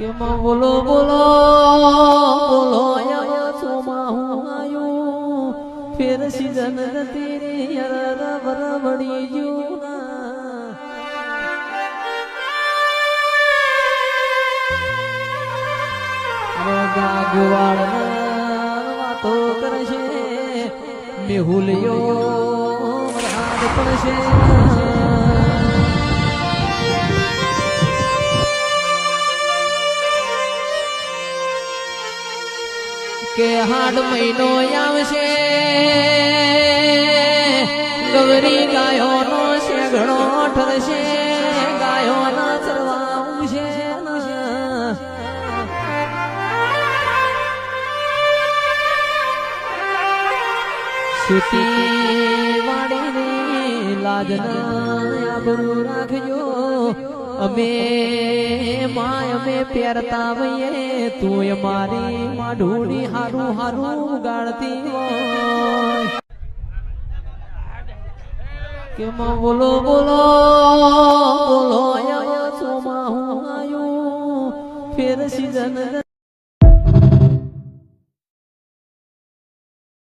બોલો બોલો બોલો સોમા હું આયું ફેર સીઝન તેરી યર બરબડી જુના ગોવાળ વાતો કરશે મેહુલિયો રાત પડશે કે હાડ મહિનો આવશે ગવરી ગાયો નો શેગડો ઠરશે ગાયો ના ચરવા ઉશે સુતી વાડીની લાજના આબરૂ રાખજો અમે માય અમે પહેરતા વઈએ તું અમારી માઢુડી હારું હારું ગાળતી હોય કે બોલો બોલો બોલો સોમા હું આયું ફેર સીઝન